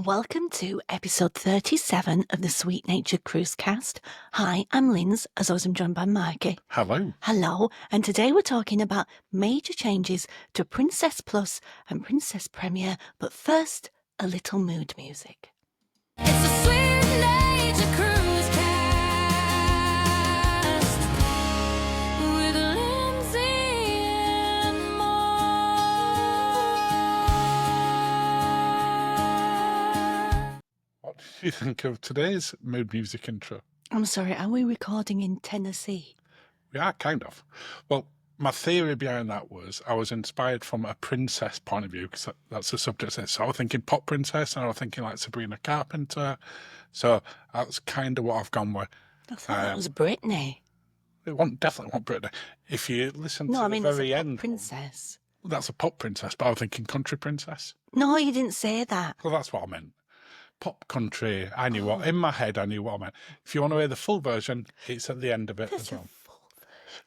Welcome to episode 37 of the Sweet Nature Cruise Cast. Hi, I'm Linz, as always I'm joined by Mikey. Hello. Hello, and today we're talking about major changes to Princess Plus and Princess Premier, but first, a little mood music. It's a Sweet Nature Cruise Cast with Lindsay and more. What did you think of today's mood music intro? I'm sorry, are we recording in Tennessee? We are, kind of. Well, my theory behind that was I was inspired from a princess point of view, because that's the subject. So I was thinking pop princess, and I was thinking like Sabrina Carpenter. So that's kind of what I've gone with. I thought that was Britney. It definitely want Britney. If you listen to the it's very a pop end, princess. that's a pop princess, but I was thinking country princess. No, you didn't say that. Well, that's what I meant. Pop country. I knew what, in my head, I knew what I meant. If you want to hear the full version, it's at the end of it as well.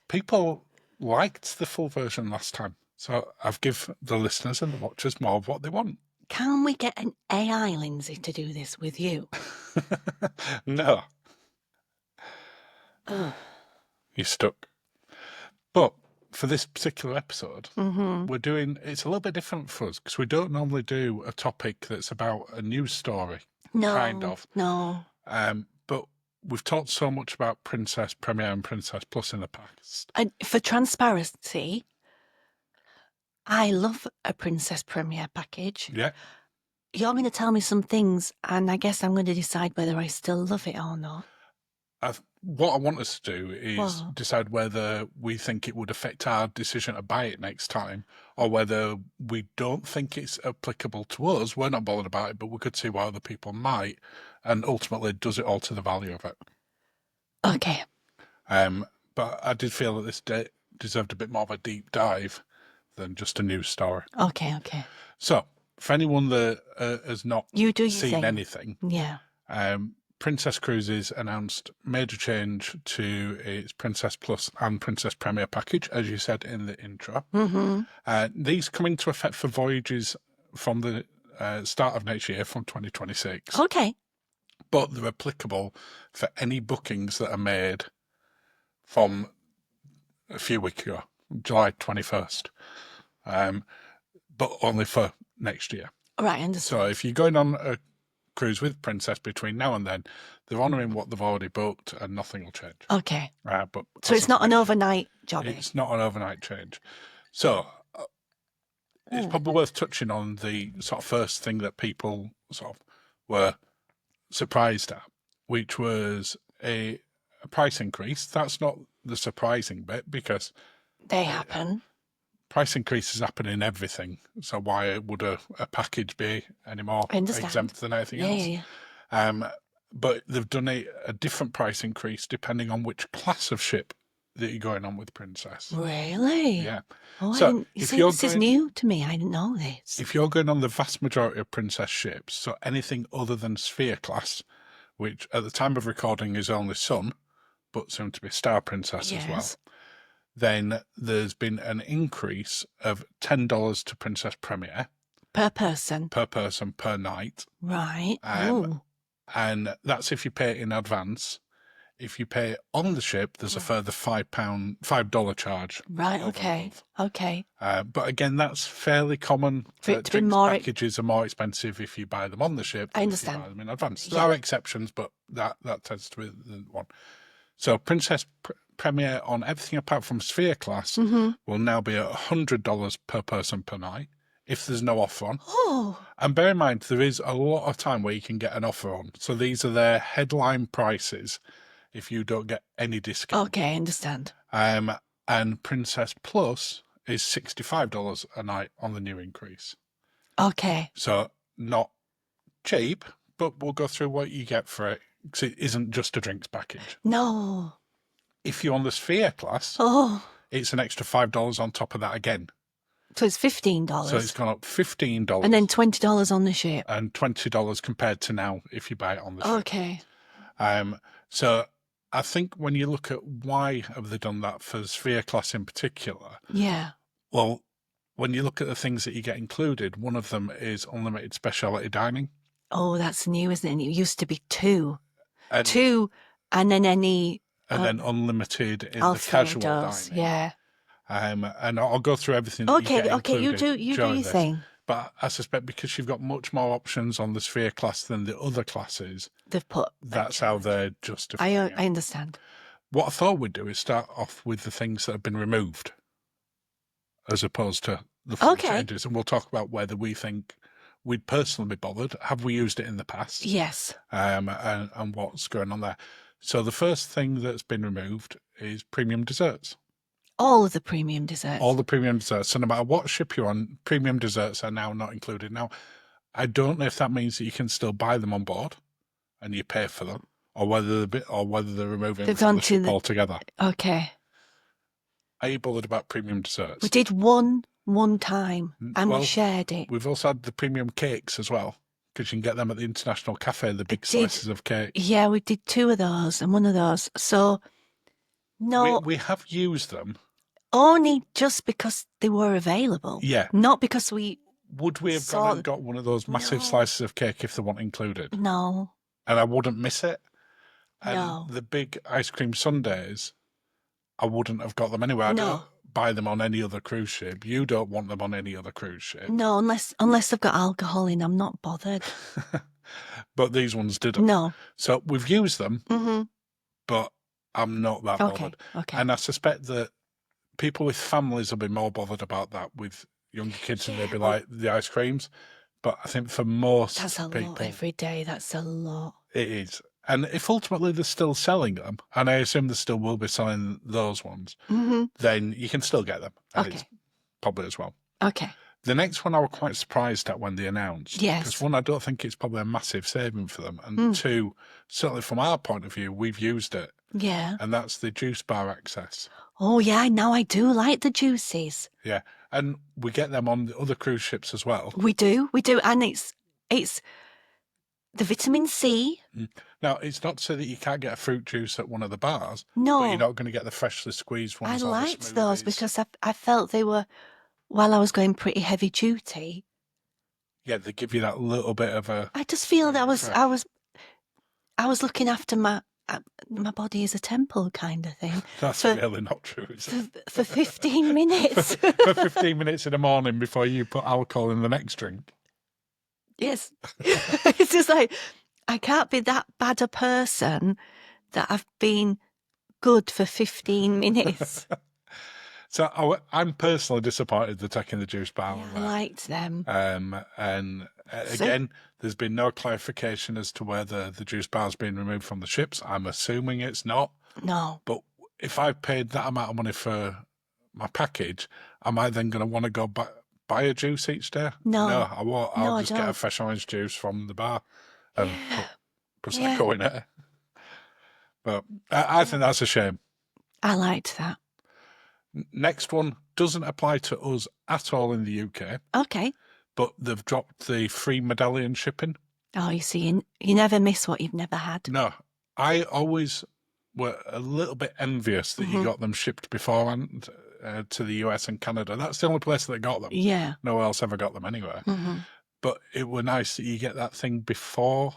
People liked the full version last time, so I've given the listeners and the watchers more of what they want. Can we get an AI Lindsay to do this with you? No. You're stuck. But for this particular episode, we're doing, it's a little bit different for us, because we don't normally do a topic that's about a news story. No, kind of. No. But we've talked so much about Princess Premier and Princess Plus in the past. And for transparency, I love a Princess Premier package. Yeah. You're going to tell me some things, and I guess I'm going to decide whether I still love it or not. What I want us to do is What? decide whether we think it would affect our decision to buy it next time, or whether we don't think it's applicable to us. We're not bothered about it, but we could see why other people might, and ultimately does it alter the value of it. Okay. But I did feel that this deserved a bit more of a deep dive than just a news story. Okay. So, for anyone that has not You do your seen thing. anything, Yeah. Princess Cruises announced major change to its Princess Plus and Princess Premier package, as you said in the intro. These come into effect for voyages from the start of next year, from 2026. Okay. But they're applicable for any bookings that are made from a few weeks ago, July 21st, but only for next year. Right, I understand. So if you're going on a cruise with Princess between now and then, they're honouring what they've already booked, and nothing will change. Okay. But So it's not an overnight job. It's not an overnight change. So it's probably worth touching on the sort of first thing that people sort of were surprised at, which was a price increase. That's not the surprising bit, because They happen. price increases happen in everything. So why would a package be any more I understand. exempt than anything else? Yeah. But they've done a different price increase depending on which class of ship that you're going on with Princess. Really? Yeah. Oh, So, I didn't, you if see, you're this is going- new to me. I didn't know this. If you're going on the vast majority of Princess ships, so anything other than Sphere class, which at the time of recording is only Sun, but soon to be Star Princess as well, Yes. then there's been an increase of $10 to Princess Premier Per person. per night. Right. Um, And that's if you pay it in advance. If you pay on the ship, there's a further $5 charge. Right, over okay. above. Okay. But again, that's fairly common. For it to be drinks more- packages are more expensive if you buy them on the ship. I than understand. If you buy them in advance. Yeah. There are exceptions, but that tends to be the one. So Princess Premier on everything apart from Sphere class will now be at $100 per person per night, if there's no offer on. Oh, And bear in mind, there is a lot of time where you can get an offer on. So these are their headline prices if you don't get any discount. okay, I understand. And Princess Plus is $65 a night on the new increase. Okay. So not cheap, but we'll go through what you get for it, because it isn't just a drinks package. No. If you're on the Sphere class, Oh, it's an extra $5 on top of that again. so it's $15. So it's gone up $15 and then $20 on the ship. and $20 compared to now if you buy it on the ship. Okay. So I think when you look at why have they done that for Sphere class in particular, Yeah. well, when you look at the things that you get included, one of them is unlimited specialty dining. Oh, that's new, isn't it? It used to be 2. and 2 and then any then unlimited in the Alfredos. casual dining. Yeah. And I'll go through everything that you Okay, get okay, you included do your during this. thing. But I suspect because you've got much more options on the Sphere class than the other classes, They've put that's how they're justifying it. I understand. What I thought we'd do is start off with the things that have been removed, as opposed to the full Okay. changes, and we'll talk about whether we think we'd personally be bothered. Have we used it in the past? Yes. And what's going on there. So the first thing that's been removed is premium desserts. All of the premium desserts. All the premium desserts. So no matter what ship you're on, premium desserts are now not included. Now, I don't know if that means that you can still buy them on board and you pay for them, or whether they're removing them They've from gone the to ship the- altogether. Okay. Are you bothered about premium desserts? We did one time and Well, we shared it. We've also had the premium cakes as well, because you can get them at the International Cafe, the big did. slices of cake. Yeah, we did 2 of those and one of those. So, no, We have used them. only just because they were available. Yeah. Not because we. Would we have So- gone and got one of those massive No. slices of cake if they weren't included? No. And I wouldn't miss it. And No. the big ice cream sundaes, I wouldn't have got them anyway. I No. don't buy them on any other cruise ship. You don't want them on any other cruise ship. No, unless they've got alcohol in, I'm not bothered. But these ones didn't. No. So we've used them, Mm-hmm. but I'm not that Okay. bothered. Okay. And I suspect that people with families will be more bothered about that with younger kids, and they'll be like the ice creams. But I think for most That's a people, lot every day. That's a lot. it is. And if ultimately they're still selling them, and I assume they still will be selling those ones, Mm-hmm. then you can still get them. And Okay. it's probably as well. Okay. The next one I was quite surprised at when they announced. Yes. Because one, I don't think it's probably a massive saving for them. And two, certainly from our point of view, we've used it. Yeah. And that's the juice bar access. Oh, yeah. Now I do like the juices. Yeah. And we get them on the other cruise ships as well. We do. And it's the vitamin C. Now, it's not so that you can't get a fruit juice at one of the bars, No. but you're not going to get the freshly squeezed I ones. or the liked those smoothies. because I felt they were, while I was going pretty heavy duty, Yeah, they give you that little bit of a. I just feel that Right. I was looking after my body as a temple kind of thing That's for- really not true, is it? for 15 minutes. For 15 minutes in the morning before you put alcohol in the next drink. Yes. It's just like, I can't be that bad a person that I've been good for 15 minutes. So I'm personally disappointed they're taking the juice bar. Yeah, on I there. liked them. And So- again, there's been no clarification as to whether the juice bar's been removed from the ships. I'm assuming it's not. No. But if I've paid that amount of money for my package, am I then going to want to go buy a juice each day? No. No, I won't. I'll No, I just get a don't. fresh orange juice from the bar and put Yeah. Prosecco in it. But I think that's a shame. I liked that. Next one doesn't apply to us at all in the UK, Okay. but they've dropped the free medallion shipping. Oh, you see, you never miss what you've never had. No, I always were a little bit envious that you got them shipped beforehand to the US and Canada. That's the only place that got them. Yeah. No one else ever got them anywhere. Hmm. But it were nice that you get that thing before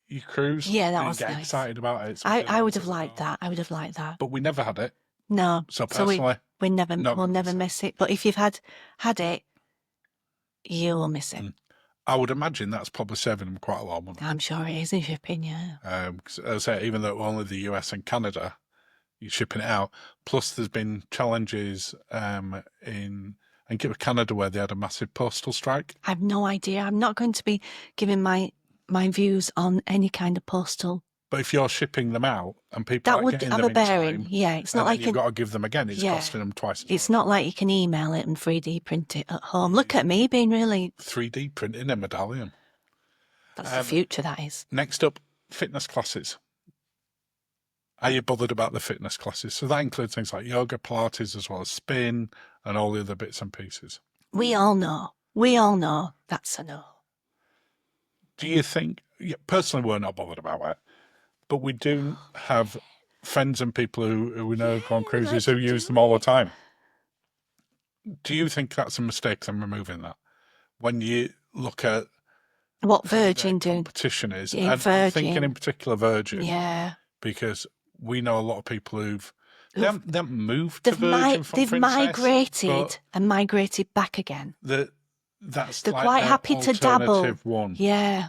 you cruise. Yeah, that and was you get nice. excited about it. I would have liked that. I would have liked that. But we never had it. No. So personally, we'll not never gonna miss miss it. But if you've had it, you will miss it. I would imagine that's probably saving them quite a lot of money. I'm sure it is in shipping, yeah. 'Cause as I say, even though only the US and Canada, you're shipping it out. Plus, there's been challenges in Canada where they had a massive postal strike. I have no idea. I'm not going to be giving my views on any kind of postal. But if you're shipping them out and people That aren't would getting have them a in bearing. time, Yeah, it's and not then like you've got to give them again. It's Yeah. costing them twice as it's much. not like you can email it and 3D print it at home. Look at me being really. 3D printing a medallion. That's the future. That is. Next up, fitness classes. Are you bothered about the fitness classes? So that includes things like yoga, Pilates, as well as spin and all the other bits and pieces. We all know. We all know that's a no. Do you think, personally, we're not bothered about it, but we do have friends and people who we know go on cruises who use them all the time. Do you think that's a mistake, them removing that? When you look at What their Virgin do? competition is. Yeah, And I'm thinking Virgin. in particular Virgin, Yeah. because we know a lot of people they Who've- haven't moved to Virgin from They've Princess, migrated but and migrated back again. that's They're like quite their happy to dabble. alternative one. Yeah.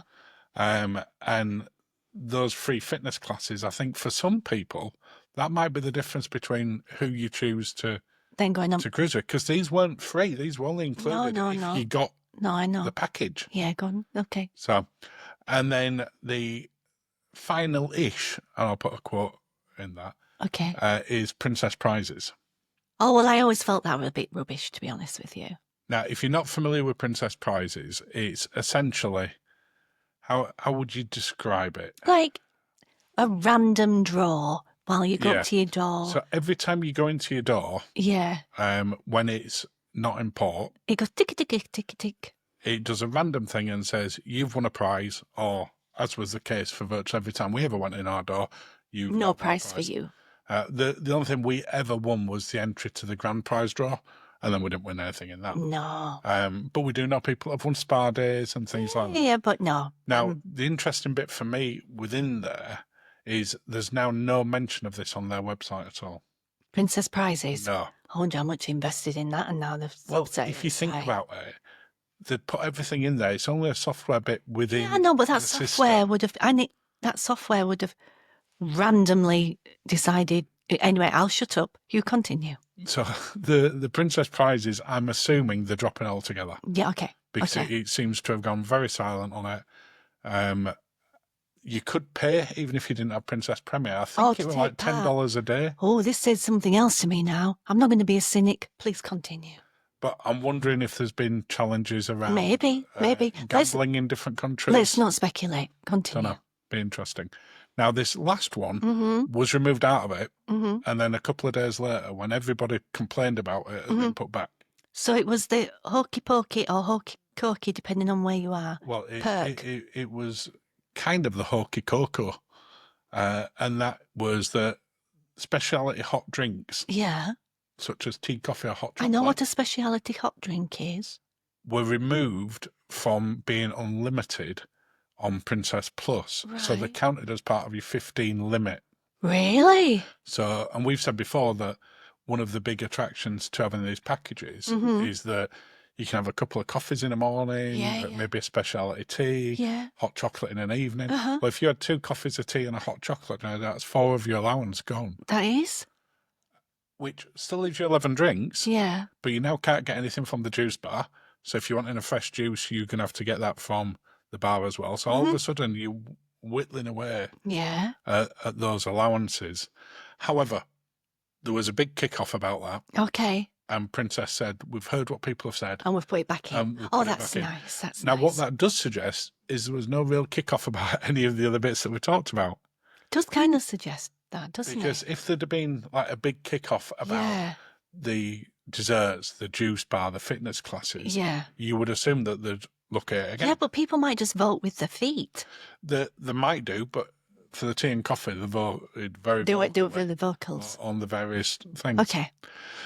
And those free fitness classes, I think for some people, that might be the difference between who you choose to Then going on. cruise with, because these weren't free. These were only included no, if no. you got No, I know. the package. Yeah, go on. Okay. So, and then the final-ish, and I'll put a quote in that, Okay. is Princess Prizes. Oh, well, I always felt that was a bit rubbish, to be honest with you. Now, if you're not familiar with Princess Prizes, it's essentially, how would you describe it? Like a random draw while you go Yeah. up to your door. So every time you go into your door, Yeah. when it's not in port, It goes tick, tick, tick, tick, tick. it does a random thing and says, you've won a prize, or, as was the case for virtually every time we ever went in our door, you've No got prize for you. The only thing we ever won was the entry to the grand prize draw, and then we didn't win anything in that. No. But we do know people have won spa days and things like that. Yeah, but no. Now, the interesting bit for me within there is there's now no mention of this on their website at all. Princess Prizes. No. I wonder how much invested in that, and now they've Well, upset if you think it. about it, they put everything in there. It's only a software bit within. Yeah, I know, but that the software system. would have. That software would have randomly decided. Anyway, I'll shut up. You continue. So the Princess Prizes, I'm assuming they're dropping altogether, Yeah. Okay. because Okay. it seems to have gone very silent on it. You could pay even if you didn't have Princess Premier. I think to it was take like $10 a day. Oh, this says something else to me now. I'm not going to be a cynic. Please continue. But I'm wondering if there's been challenges around Maybe. gambling in different countries. Let's not speculate. Don't Continue. know. Be interesting. Now, this last one Mm-hmm. was removed out of it, Mm-hmm. and then a couple of days later, when everybody complained about it, it had been put back. So it was the hokey pokey or hokey cokey, depending on where you are. Well, Perk. it was kind of the hokey cocoa, and that was the specialty hot drinks, Yeah. such as tea, coffee, or hot chocolate, I know what a speciality hot drink is. were removed from being unlimited on Princess Plus. So they're Right. counted as part of your 15 limit. Really? So, and we've said before that one of the big attractions to having these packages Mhm. is that you can have a couple of coffees in the morning, Yeah, yeah. maybe a specialty tea, Yeah. hot chocolate in an evening. Uh-huh. Well, if you had 2 coffees of tea and a hot chocolate, now that's 4 of your allowance gone, That is? which still leaves you 11 drinks, Yeah. but you now can't get anything from the juice bar. So if you want in a fresh juice, you're going to have to get that from the bar as well. So all of a sudden, you're whittling away Yeah. at those allowances. However, there was a big kick-off about that, Okay. and Princess said, we've heard what people have said. And we've put it back in. We'll Oh, put it that's back in. nice. That's Now, nice. what that does suggest is there was no real kick-off about any of the other bits that we talked about. does kind of suggest that, doesn't Because it? if there'd have been like a big kick-off about Yeah. the desserts, the juice bar, the fitness classes, Yeah. you would assume that they'd look at it again. Yeah, but people might just vote with their feet. They might do, but for the tea and coffee, they voted very Do it vocally for the vocals. on the various things. Okay.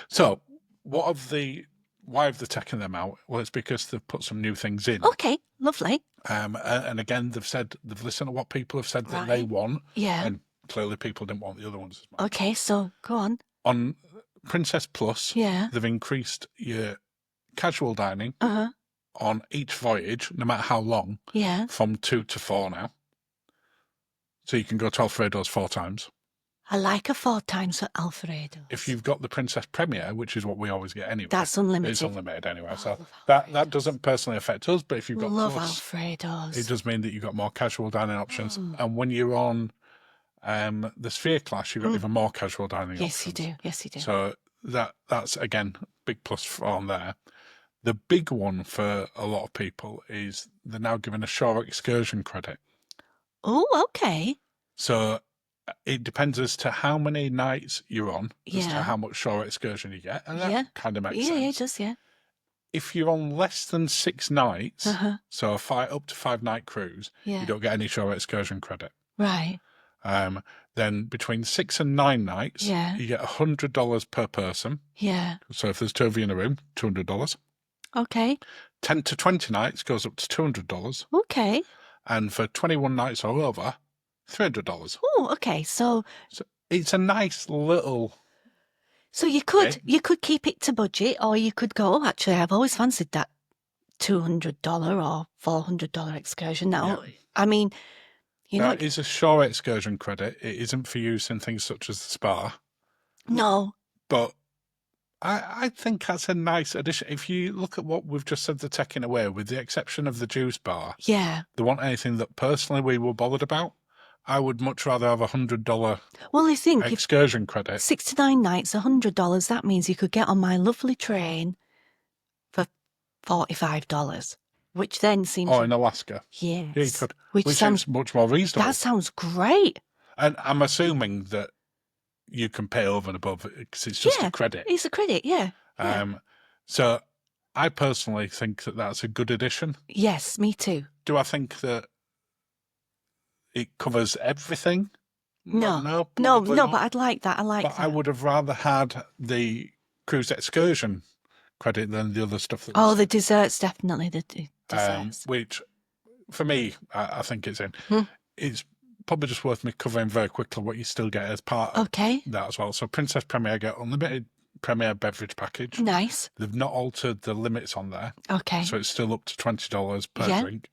So, why have they taken them out? Well, it's because they've put some new things in. Okay. Lovely. And again, they've listened to what people have said that they Right. want, Yeah. and clearly people didn't want the other ones as much. Okay, so go on. On Princess Plus, Yeah. they've increased your casual dining Uh-huh. on each voyage, no matter how long, Yeah. from 2 to 4 now. So you can go to Alfredo's 4 times. I like a 4 times for Alfredo. If you've got the Princess Premier, which is what we always get anyway, That's unlimited. it's unlimited anyway. So love that Alfredo's. doesn't personally affect us, but if you've got Love Plus, Alfredo's. it does mean that you've got more casual dining options. Mm. And when you're on the Sphere class, you've got even more casual dining Yes, you options. do. Yes, you do. So that's, again, big plus on there. The big one for a lot of people is they're now given a shore excursion credit. Oh, okay. So it depends as to how many nights you're on, as to Yeah. how much shore excursion you get. And that Yeah. kind of makes Yeah, sense. it does, yeah. If you're on less than 6 nights, Uh-huh. so up to 5-night cruise, Yeah. you don't get any shore excursion credit. Right. Then between 6 and 9 nights, Yeah. you get $100 per person. Yeah. So if there's 2 of you in a room, $200. Okay. 10 to 20 nights goes up to $200. Okay. And for 21 nights or over, $300. Oh, okay. So It's a nice little... you could keep it to budget, or you could go, oh, actually, I've always fancied that $200 or $400 excursion. Now, Yeah. I mean, That is a shore excursion credit. It isn't for use in things such as the spa. no, But I think that's a nice addition. If you look at what we've just said they're taking away, with the exception of the juice bar, yeah. there wasn't anything that personally we were bothered about. I would much rather have $100 Well, I think if excursion credit. 6 to 9 nights, $100, that means you could get on my lovely train for $45, which then seems... Or in Alaska. Yes. Yeah, you could. Which Which sounds... seems much more reasonable. That sounds great. And I'm assuming that you can pay over and above because it's just a credit. It's a credit, yeah. So I personally think that that's a good addition. Yes, me too. Do I think that it covers everything? No, No, no, probably no, not. but I'd like that. I like But that. I would have rather had the cruise excursion credit than the other stuff. That Oh, was, the desserts, definitely the desserts. which for me, I think it's in. Hmm. It's probably just worth me covering very quickly what you still get as part of Okay, that as well. So Princess Premier get unlimited Premier beverage package. nice. They've not altered the limits on there, Okay, so it's still up to $20 per Yeah. drink.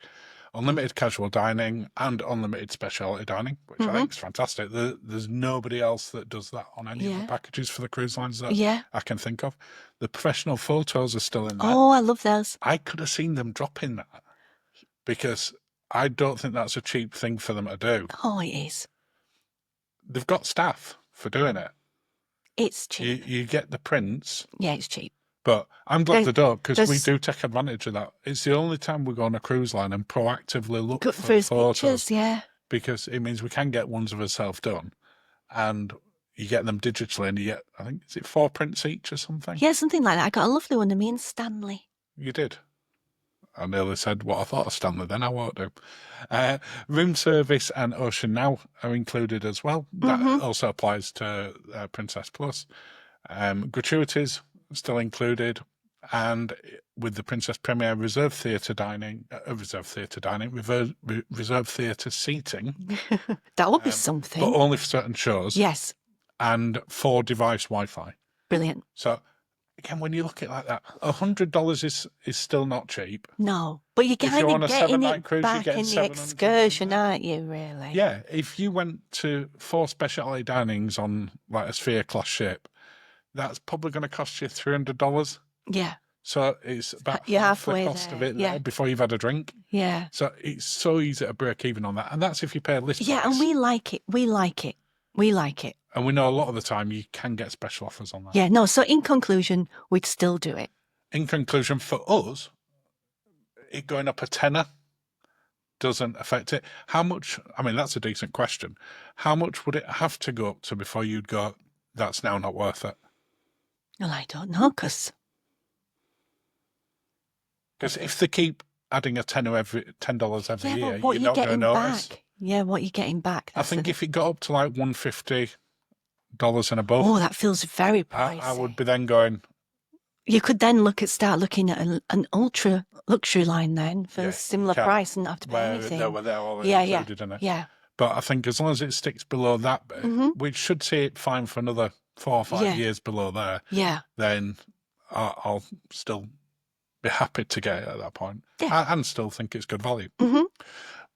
Unlimited casual dining and unlimited specialty dining, which I think is fantastic. There's nobody else that does that on any of Yeah. the packages for the cruise lines that yeah. I can think of. The professional photos are still in there. Oh, I love those. I could have seen them dropping that because I don't think that's a cheap thing for them to do. Oh, it is. They've got staff for doing it. It's cheap. You get the prints, Yeah, it's cheap. but I'm glad they don't because we there's- do take advantage of that. It's the only time we go on a cruise line and proactively look Good for for his photos pictures, yeah. because it means we can get ones of ourselves done and you get them digitally and you get, I think, is it 4 prints each or something? Yeah, something like that. I got a lovely one of me and Stanley. You did. I nearly said what I thought of Stanley, then I won't do. Room service and Ocean Now are included as well. That also applies to Princess Plus. Gratuities still included. And with the Princess Premier reserve theatre dining, reserve theatre seating, That would be something. but only for certain shows, Yes, and 4-device Wi-Fi. brilliant. So, again, when you look at it like that, $100 is still not cheap. No, but you're If you're kind on a of getting 7-night it cruise, you're back getting in the 700 excursion, aren't you, really? Yeah, if you went to 4 specialty dinings on like a Sphere class ship, that's probably going to cost you $300. Yeah, So it's about You're half the halfway cost of there, it yeah. before you've had a drink. yeah. So it's so easy to break even on that. And that's if you pay a list Yeah, price. and we like it. We like it. We like it. And we know a lot of the time you can get special offers on that. Yeah, no, so in conclusion, we'd still do it. In conclusion, for us, it going up a tenner doesn't affect it. How much, I mean, that's a decent question. How much would it have to go up to before you'd go, that's now not worth it? Well, I don't know, because... Because if they keep adding a $10 every Yeah, year, but what you're you're not going to getting notice. back. Yeah, what you're getting back. I that's think the- if it got up to like $150 and above, Oh, that feels very pricey. I would be then going, You could then start looking at an ultra luxury line then for Yeah, a similar you can. price and not have to pay where anything. they're already Yeah, yeah, included in it. yeah. But I think as long as it sticks below that bit, we should see it fine for another 4 or 5 Mm-hmm. Yeah. years below there, Yeah. then I'll still be happy to get it at that point. Yeah. And still think it's good value. Mhm.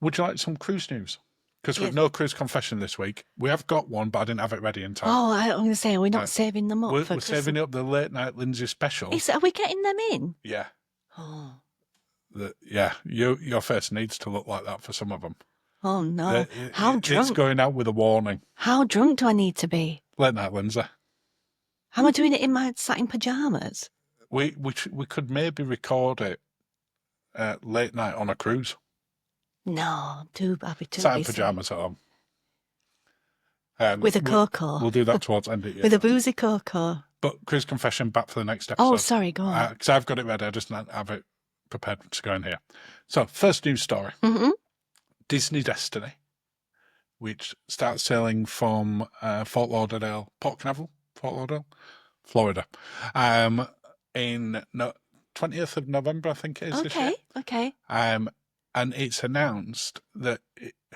Would you like some cruise news? Because we've Yes. no cruise confession this week. We have got one, but I didn't have it ready in time. Oh, I'm going to say, we're not Right. saving them up we're for saving up the late night Lindsay special. Are we getting them in? Yeah. Oh, Your face needs to look like that for some of them. oh no. The- How It's drunk? going out with a warning. How drunk do I need to be? Late night Lindsay. Am I doing it in my satin pajamas? We could maybe record it late night on a cruise. No, I'll be too Satin busy. pajamas at home. With a cocoa. We'll do that towards end of year. With a boozy cocoa. But cruise confession back for the next episode. Oh, sorry, go on. Because I've got it ready. I just don't have it prepared to go in here. So, first news story. Mhm. Disney Destiny, which starts sailing from Fort Lauderdale, Florida, in 20th of November, I think it is this year. Okay. And it's announced that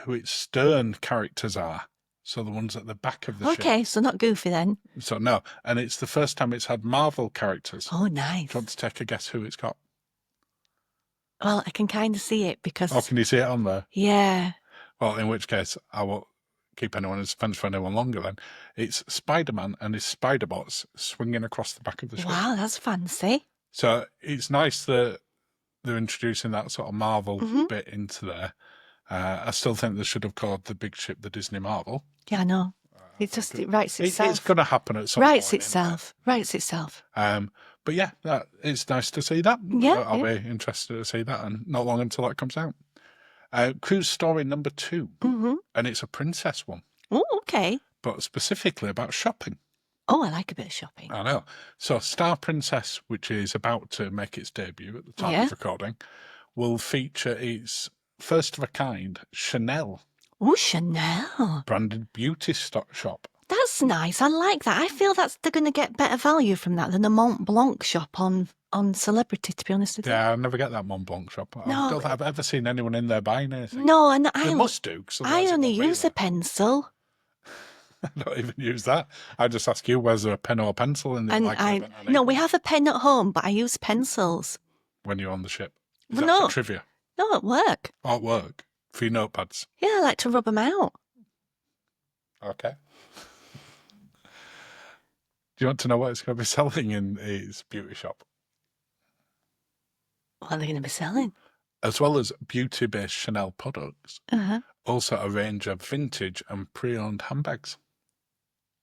who its stern characters are. So the ones at the back of the ship. Okay, so not Goofy then. So no, and it's the first time it's had Marvel characters. Oh, Do nice. you want to take a guess who it's got? Well, I can kind of see it because... Oh, can you see it on there? Yeah. Well, in which case, I won't keep anyone in suspense for anyone longer then. It's Spider-Man and his Spider-Bots swinging across the back of the ship. Wow, that's fancy. So it's nice that they're introducing that sort of Marvel Mm-hmm. bit into there. I still think they should have called the big ship the Disney Marvel. Yeah, I know. It writes itself. It's going to happen at some Writes point. itself. Writes itself. But yeah, it's nice to see that. Yeah, I'll be interested to see that, and not long until that comes out. Cruise story number 2, and it's a princess one, Oh, okay. but specifically about shopping. Oh, I like a bit of shopping. I know. So Star Princess, which is about to make its debut at the time Yeah. of recording, will feature its first of a kind Chanel Oh, Chanel. branded beauty shop. That's nice. I like that. I feel they're going to get better value from that than the Mont Blanc shop on Celebrity, to be honest with you. Yeah, I never get that Mont Blanc shop. I No. don't think I've ever seen anyone in there buying anything. No, and They must do. 'Cause I otherwise it only won't be use a there. pencil. I don't even use that. I just ask you, where's there a pen or a pencil in the And no, we have a pen at home, but I use pencils. when you're on the ship. Is Well, that no. for trivia? No, at work. Or at work? For your notepads? Yeah, I like to rub them out. Okay. Do you want to know what it's going to be selling in its beauty shop? What are they going to be selling? As well as beauty-based Chanel products, Uh-huh. also a range of vintage and pre-owned handbags.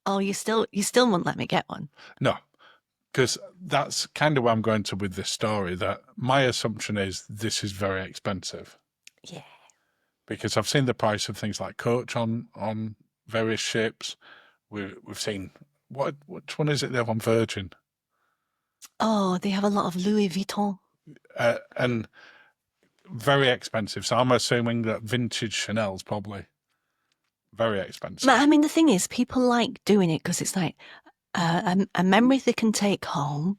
Oh, you still won't let me get one. No, because that's kind of where I'm going to with this story, that my assumption is this is very expensive. Yeah. Because I've seen the price of things like Coach on various ships. We've seen, which one is it they have on Virgin? Oh, they have a lot of Louis Vuitton. And very expensive. So I'm assuming that vintage Chanel's probably very expensive. But I mean, the thing is, people like doing it because it's like a memory they can take home.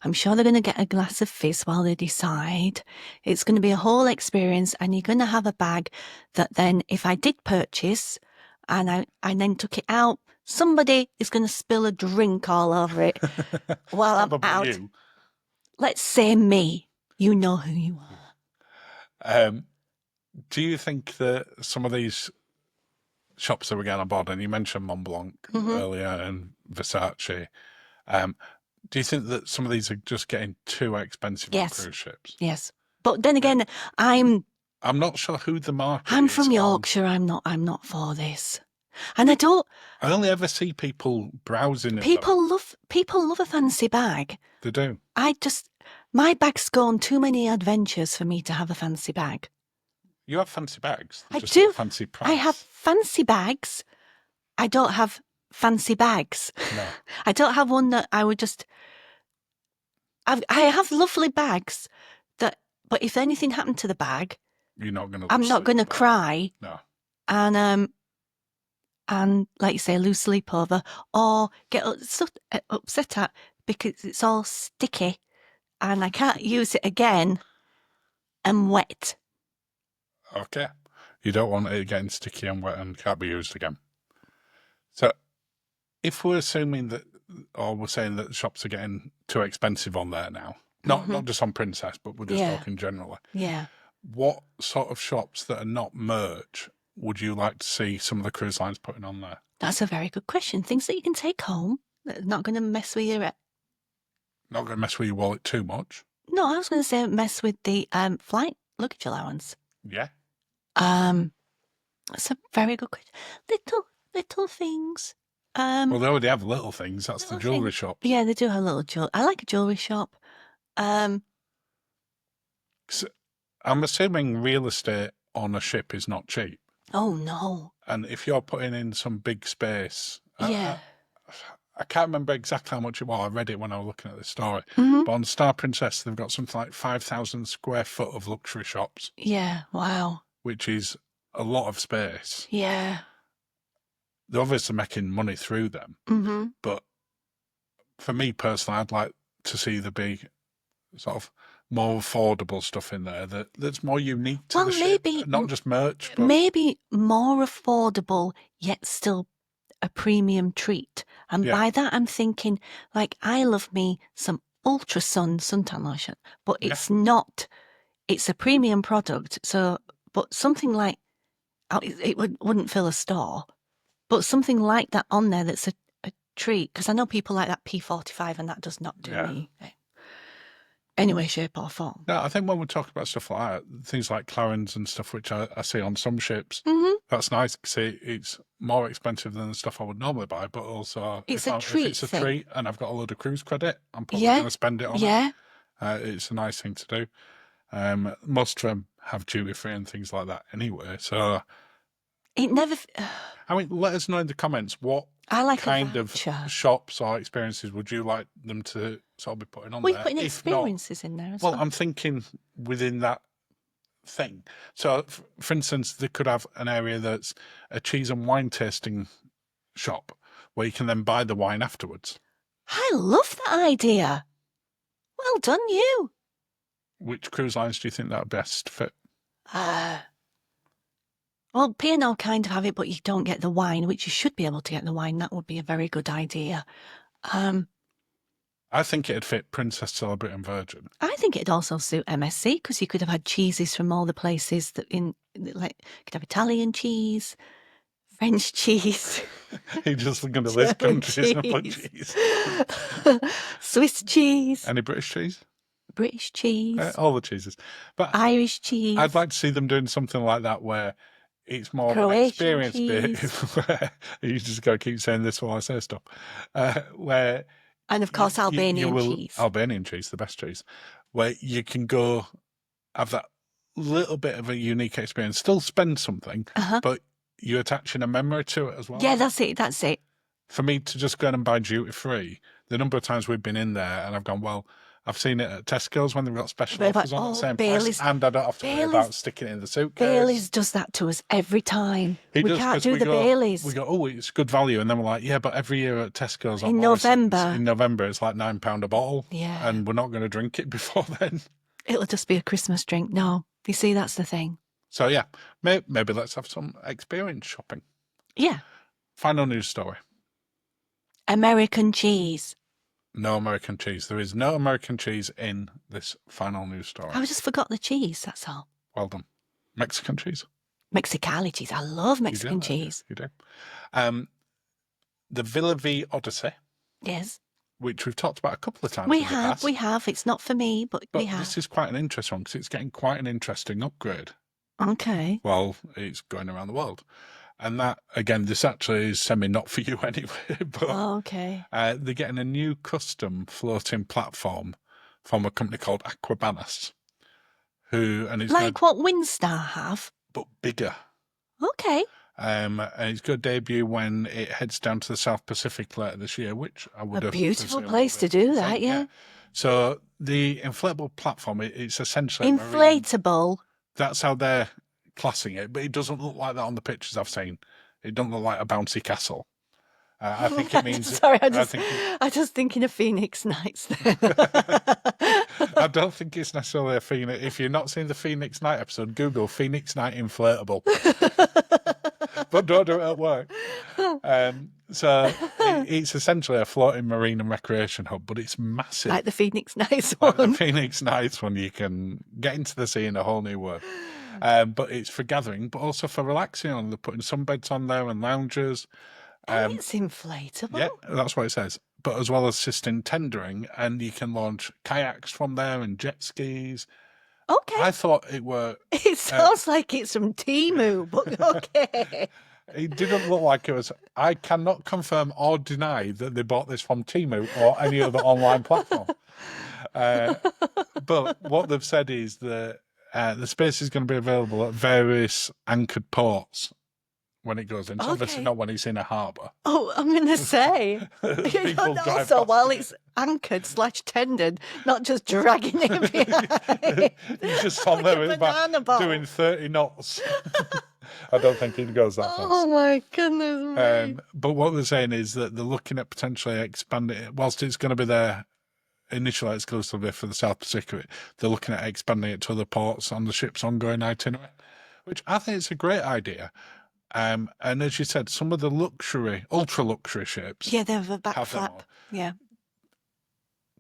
I'm sure they're going to get a glass of fizz while they decide. It's going to be a whole experience, and you're going to have a bag that then, if I did purchase and I then took it out, somebody is going to spill a drink all over it while I'm Probably out. you. Let's say me. You know who you are. Do you think that some of these shops that we're getting on board, and you mentioned Mont Blanc earlier and Versace, do you think that some of these are just getting too expensive Yes. on cruise ships? Yes, but then again, I'm not sure who the market I'm is from on- Yorkshire. I'm not for this, and I don't. I only ever see people browsing at them. People love a fancy bag. They do. My bag's gone too many adventures for me to have a fancy bag. You have fancy bags. They're I just do. not fancy price. I have fancy bags. I don't have fancy bags. No. I don't have one that I would just. I have lovely bags but if anything happened to the bag, You're not going to. I'm not going to cry No. and like you say, lose sleep over or get upset at because it's all sticky and I can't use it again and wet. Okay. You don't want it getting sticky and wet and can't be used again. So, if we're assuming that, or we're saying that the shops are getting too expensive on there now, not just on Princess, but we're just Yeah. talking generally. Yeah. What sort of shops that are not merch would you like to see some of the cruise lines putting on there? That's a very good question. Things that you can take home that are not going to mess with your... Not going to mess with your wallet too much. No, I was going to say mess with the flight luggage allowance. Yeah. That's a very good question. Little things. Well, they already have little things. That's the little jewellery things. shop. Yeah, they do have little jewelry. I like a jewelry shop. So, I'm assuming real estate on a ship is not cheap. Oh no. And if you're putting in some big space, Yeah. I can't remember exactly how much it was. I read it when I was looking at this story. Mhm. But on Star Princess, they've got something like 5,000 square foot of luxury shops, Yeah. Wow. which is a lot of space. Yeah. They're obviously making money through them. Mm-hmm. But for me personally, I'd like to see the big sort of more affordable stuff in there that's more unique to Well, the ship, maybe- not just merch, but Maybe more affordable, yet still a premium treat. And Yeah. by that, I'm thinking, like, I love me some Ultra Sun suntan lotion, but it's not, it's a premium product. So, but something like, it wouldn't fill a store, but something like that on there that's a treat. Because I know people like that P45 and that does not do Yeah. me any way, shape or form. No, I think when we talk about stuff like that, things like Clarins and stuff, which I see on some ships, Mm-hmm. that's nice because it's more expensive than the stuff I would normally buy, but also It's if a treat if it's a thing. treat and I've got a load of cruise credit, I'm probably Yeah. going to spend it on Yeah. it. It's a nice thing to do. Most of them have duty free and things like that anyway. So, It never. I mean, let us know in the comments what I like kind a of voucher. shops or experiences would you like them to sort of be putting on We're there? putting If not, experiences in there as well, well. I'm thinking within that thing. So, for instance, they could have an area that's a cheese and wine tasting shop where you can then buy the wine afterwards. I love that idea. Well done, you. Which cruise lines do you think that would best fit? Well, P&O kind of have it, but you don't get the wine, which you should be able to get the wine. That would be a very good idea. I think it'd fit Princess, Celebrity and Virgin. I think it'd also suit MSC because you could have had cheeses from all the places that like you could have Italian cheese, French cheese, You're just going to list German countries and put cheese. cheese. Swiss cheese, Any British cheese? British cheese, All the cheeses. But Irish cheese. I'd like to see them doing something like that where it's more of an Croatian experience bit. Where you just got to keep saying this while I say stuff. Where and of course Albanian cheese. Albanian cheese, the best cheese. Where you can go have that little bit of a unique experience, still spend something, but you're attaching a memory to it as well. Yeah, that's it. That's it. For me to just go in and buy duty free, the number of times we've been in there and I've gone, well, I've seen it at Tesco's when they've got special They're offers like, on at the same Bailey's- price, and I don't have to worry Bailey's- about sticking it in the suitcase. Bailey's does that to us every time. He We does, can't 'cause do we the go, Baileys. We go, oh, it's good value, and then we're like, yeah, but every year at Tesco's In Morrison's, November. in November, it's like £9 a bottle, Yeah. and we're not going to drink it before then. It'll just be a Christmas drink. No, you see, that's the thing. So yeah, maybe let's have some experience shopping. Yeah. Final news story. American cheese. No American cheese. There is no American cheese in this final news story. I just forgot the cheese, that's all. Well done. Mexican cheese. Mexicali cheese. I love Mexican You do, cheese. You do. The Villa V Odyssey, Yes. which we've talked about a couple of times. We in the have. past, We have. It's not for me, but we have. this is quite an interesting one because it's getting quite an interesting upgrade. Okay. Well, it's going around the world. And that, again, this actually is semi not for you anyway. But Okay. they're getting a new custom floating platform from a company called Aquabanas, and it's Like what Windstar have. but bigger. Okay. And it's going to debut when it heads down to the South Pacific later this year, which I would A have beautiful presumed place would to be do the that, same, yeah. So the inflatable platform, it's essentially a marine. Inflatable. That's how they're classing it, but it doesn't look like that on the pictures I've seen. It doesn't look like a bouncy castle. I think it means. Sorry, I think I'm just thinking of Phoenix Nights there. I don't think it's necessarily a Phoenix. If you're not seeing the Phoenix Night episode, Google Phoenix Night inflatable. But don't do it at work. It's essentially a floating marine and recreation hub, but it's massive. Like the Phoenix Nights Like the one. Phoenix Nights one, you can get into the sea in a whole new world. But it's for gathering, but also for relaxing on. They're putting sunbeds on there and loungers. And it's inflatable. Yeah, that's what it says. But as well as assisting tendering, and you can launch kayaks from there and jet skis. Okay. I thought it were. It sounds like it's from Temu, but okay. It didn't look like it was. I cannot confirm or deny that they bought this from Temu or any other online platform. But what they've said is that the space is going to be available at various anchored ports when it goes in. So obviously Okay. not when it's in a harbour. Oh, I'm going to say. People And drive also, past while it. it's anchored / tended, not just dragging it behind. He's just on Like there a with his banana back boat. doing 30 knots. I don't think he goes that fast. Oh my goodness me. But what they're saying is that they're looking at potentially expanding it. Whilst it's going to be there initially exclusively for the South Pacific. They're looking at expanding it to other ports on the ship's ongoing itinerary, which I think is a great idea. And as you said, some of the ultra luxury ships. Yeah, they have a back have them flap. on. Yeah.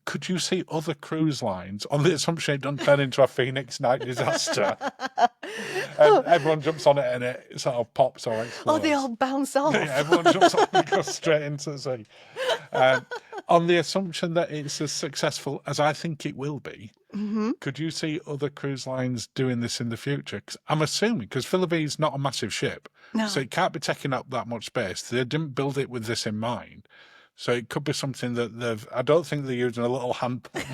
Could you see other cruise lines, on the assumption it doesn't turn into a Phoenix night disaster, and everyone jumps on it and it sort of pops or explodes? Oh, they all bounce off. Yeah, everyone jumps on and goes straight into the sea. On the assumption that it's as successful as I think it will be, could you see other cruise lines doing this in the future? 'Cause I'm assuming, because Philippi's not a massive ship, No. so it can't be taking up that much space. They didn't build it with this in mind. So it could be something that I don't think they're using a little hand pump.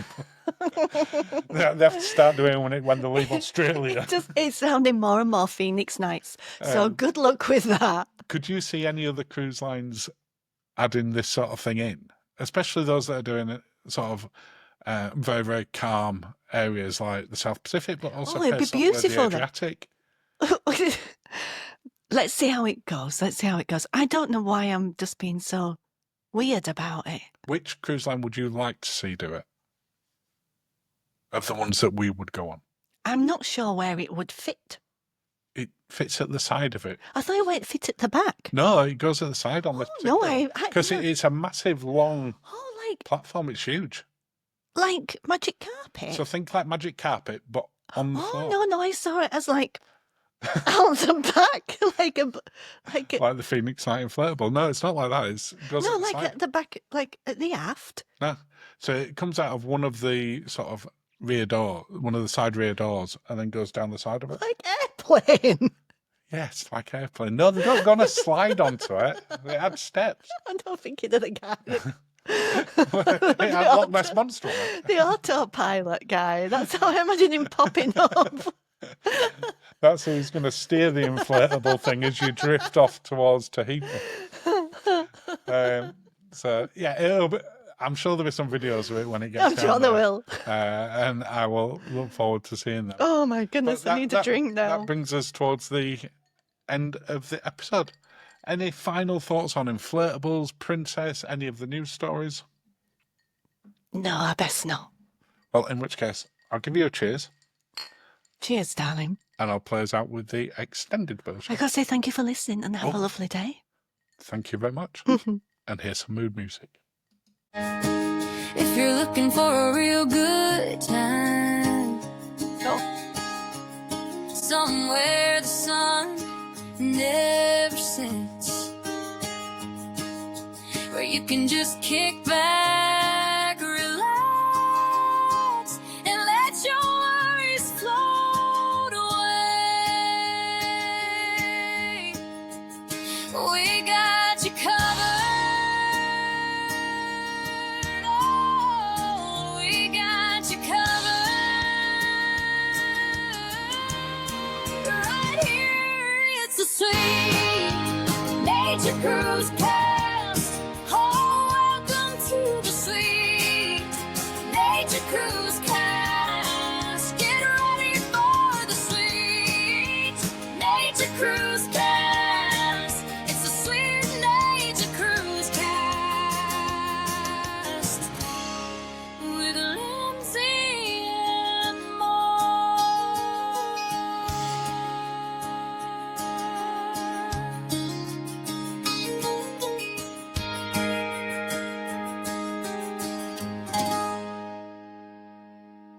They have to start doing when they leave Australia. It's sounding more and more Phoenix Nights. So good luck with that. Could you see any other cruise lines adding this sort of thing in? Especially those that are doing it sort of very, very calm areas like the South Pacific, but also it'd be places like beautiful the then. Adriatic. Let's see how it goes. I don't know why I'm just being so weird about it. Which cruise line would you like to see do it? Of the ones that we would go on. I'm not sure where it would fit. It fits at the side of it. I thought it fit at the back. No, it goes at the side on this. No, because it's a massive, long like platform. It's huge. like magic carpet. So think like magic carpet, but on the floor. No, I saw it as like out the back, like the Phoenix Night inflatable. No, it's not like that. It goes no, at the like side. at the back, like at the aft. No. So it comes out of one of the sort of one of the side rear doors, and then goes down the side of it. Like airplane. Yes, like airplane. No, they don't go on a slide onto it. They had steps. I don't think it did a guy. It had Loch Ness Monster on it. The autopilot guy. That's how I imagine him popping up. That's who's going to steer the inflatable thing as you drift off towards Tahiti. So yeah, I'm sure there'll be some videos of it when it gets I'm down sure there will. and I will look forward to seeing them. Oh my goodness, I need a drink now. That brings us towards the end of the episode. Any final thoughts on inflatables, Princess, any of the news stories? No, I best not. Well, in which case, I'll give you a cheers. Cheers, darling. And I'll play us out with the extended version. I gotta say thank you for listening and have a lovely day. Thank you very much. And here's some mood music. If you're looking for a real good time, somewhere the sun never sets, where you can just kick back, relax, and let your worries float away. We got you covered. Oh, we got you covered. Right here, it's a sweet nature cruise.